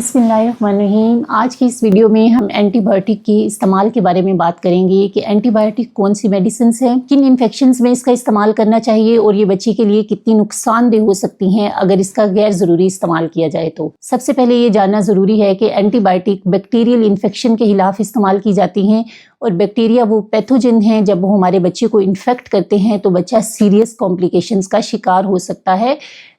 बिस्मिल्लाहिर्रहमानिर्रहीम। आज की इस वीडियो में हम एंटीबायोटिक के इस्तेमाल के बारे में बात करेंगे कि एंटीबायोटिक कौन सी मेडिसिन है, किन इन्फेक्शंस में इसका इस्तेमाल करना चाहिए और ये बच्चे के लिए कितनी नुकसानदेह हो सकती हैं अगर इसका गैर ज़रूरी इस्तेमाल किया जाए। तो सबसे पहले ये जानना ज़रूरी है कि एंटीबायोटिक बैक्टीरियल इन्फेक्शन के खिलाफ इस्तेमाल की जाती हैं और बैक्टीरिया वो पैथोजन हैं, जब वो हमारे बच्चे को इन्फेक्ट करते हैं तो बच्चा सीरियस कॉम्प्लिकेशंस का शिकार हो सकता है,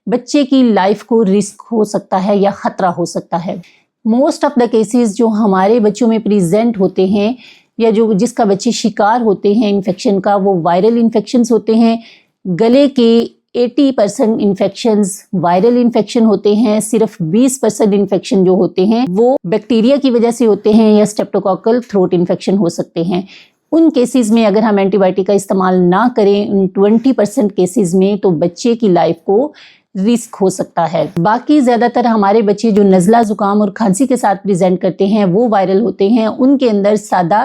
बच्चे की लाइफ को रिस्क हो सकता है या ख़तरा हो सकता है। मोस्ट ऑफ द केसेस जो हमारे बच्चों में प्रेजेंट होते हैं या जो जिसका बच्चे शिकार होते हैं इन्फेक्शन का, वो वायरल इन्फेक्शंस होते हैं। गले के 80% इन्फेक्शंस वायरल इन्फेक्शन होते हैं, सिर्फ 20% इन्फेक्शन जो होते हैं वो बैक्टीरिया की वजह से होते हैं या स्ट्रेप्टोकोकल थ्रोट इन्फेक्शन हो सकते हैं। उन केसेस में अगर हम एंटीबायोटिक का इस्तेमाल ना करें, उन 20% केसेस में, तो बच्चे की लाइफ को रिस्क हो सकता है। बाकी ज़्यादातर हमारे बच्चे जो नज़ला ज़ुकाम और खांसी के साथ प्रेजेंट करते हैं वो वायरल होते हैं। उनके अंदर सादा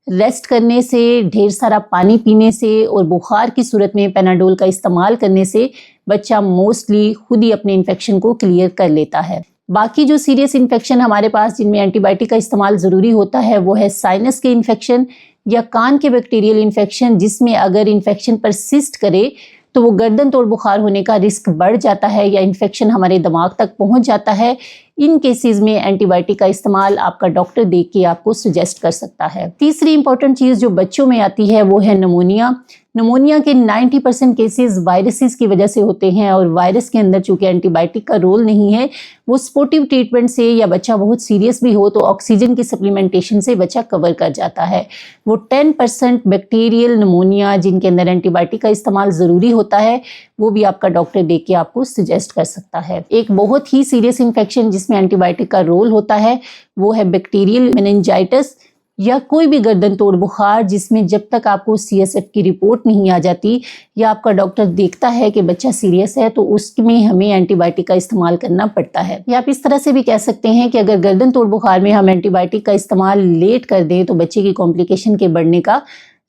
रेस्ट करने से, ढेर सारा पानी पीने से और बुखार की सूरत में पेनाडोल का इस्तेमाल करने से बच्चा मोस्टली खुद ही अपने इन्फेक्शन को क्लियर कर लेता है। बाकी जो सीरियस इन्फेक्शन हमारे पास जिनमें एंटीबायोटिक का इस्तेमाल ज़रूरी होता है वो है साइनस के इन्फेक्शन या कान के बैक्टीरियल इन्फेक्शन, जिसमें अगर इन्फेक्शन परसिस्ट करे तो वो गर्दन तोड़ बुखार होने का रिस्क बढ़ जाता है या इन्फेक्शन हमारे दिमाग तक पहुंच जाता है। इन केसेस में एंटीबायोटिक का इस्तेमाल आपका डॉक्टर देख के आपको सजेस्ट कर सकता है। तीसरी इंपॉर्टेंट चीज़ जो बच्चों में आती है वो है निमोनिया। निमोनिया के 90% केसेस वायरसेस की वजह से होते हैं और वायरस के अंदर चूंकि एंटीबायोटिक का रोल नहीं है, वो सपोर्टिव ट्रीटमेंट से या बच्चा बहुत सीरियस भी हो तो ऑक्सीजन की सप्लीमेंटेशन से बच्चा कवर कर जाता है। वो 10% बैक्टीरियल निमोनिया जिनके अंदर एंटीबायोटिक का इस्तेमाल ज़रूरी होता है वो भी आपका डॉक्टर देख के आपको सजेस्ट कर सकता है। एक बहुत ही सीरियस इन्फेक्शन जिसमें एंटीबायोटिक का रोल होता है वो है बैक्टीरियल मेनिंजाइटिस या कोई भी गर्दन तोड़ बुखार, जिसमें जब तक आपको CSF की रिपोर्ट नहीं आ जाती या आपका डॉक्टर देखता है कि बच्चा सीरियस है तो उसमें हमें एंटीबायोटिक का इस्तेमाल करना पड़ता है। या आप इस तरह से भी कह सकते हैं कि अगर गर्दन तोड़ बुखार में हम एंटीबायोटिक का इस्तेमाल लेट कर दें तो बच्चे की कॉम्प्लिकेशन के बढ़ने का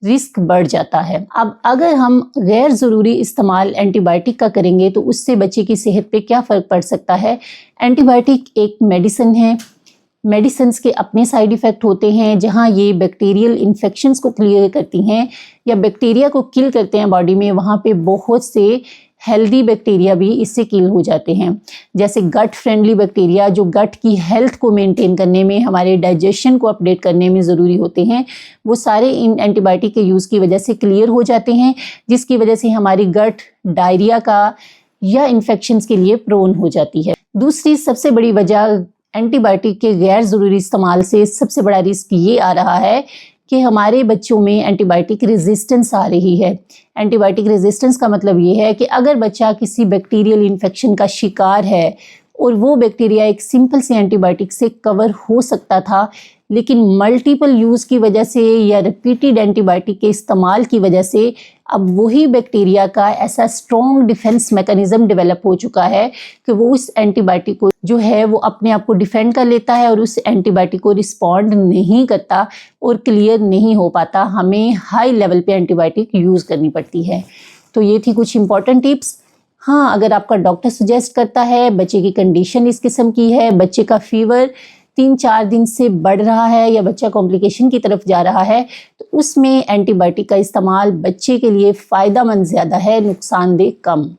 रिस्क बढ़ जाता है। अब अगर हम गैर ज़रूरी इस्तेमाल एंटीबायोटिक का करेंगे तो उससे बच्चे की सेहत पे क्या फ़र्क पड़ सकता है। एंटीबायोटिक एक मेडिसिन है, मेडिसिन्स के अपने साइड इफ़ेक्ट होते हैं। जहाँ ये बैक्टीरियल इन्फेक्शंस को क्लियर करती हैं या बैक्टीरिया को किल करते हैं बॉडी में, वहाँ पे बहुत से हेल्दी बैक्टीरिया भी इससे किल हो जाते हैं। जैसे गट फ्रेंडली बैक्टीरिया जो गट की हेल्थ को मेंटेन करने में, हमारे डाइजेशन को अपडेट करने में ज़रूरी होते हैं, वो सारे इन एंटीबायोटिक के यूज़ की वजह से क्लियर हो जाते हैं, जिसकी वजह से हमारी गट डायरिया का या इन्फेक्शंस के लिए प्रोन हो जाती है। दूसरी सबसे बड़ी वजह एंटीबायोटिक के गैर ज़रूरी इस्तेमाल से सबसे बड़ा रिस्क ये आ रहा है कि हमारे बच्चों में एंटीबायोटिक रेजिस्टेंस आ रही है। एंटीबायोटिक रेजिस्टेंस का मतलब ये है कि अगर बच्चा किसी बैक्टीरियल इन्फेक्शन का शिकार है और वो बैक्टीरिया एक सिंपल से एंटीबायोटिक से कवर हो सकता था, लेकिन मल्टीपल यूज़ की वजह से या रिपीटेड एंटीबायोटिक के इस्तेमाल की वजह से अब वही बैक्टीरिया का ऐसा स्ट्रॉन्ग डिफेंस मैकेनिज्म डेवलप हो चुका है कि वो उस एंटीबायोटिक को जो है वो अपने आप को डिफेंड कर लेता है और उस एंटीबायोटिक को रिस्पॉन्ड नहीं करता और क्लियर नहीं हो पाता। हमें हाई लेवल पे एंटीबायोटिक यूज़ करनी पड़ती है। तो ये थी कुछ इंपॉर्टेंट टिप्स। हाँ, अगर आपका डॉक्टर सजेस्ट करता है, बच्चे की कंडीशन इस किस्म की है, बच्चे का फीवर 3-4 दिन से बढ़ रहा है या बच्चा कॉम्प्लिकेशन की तरफ जा रहा है, तो उसमें एंटीबायोटिक का इस्तेमाल बच्चे के लिए फ़ायदा मंद ज़्यादा है, नुकसानदेह कम।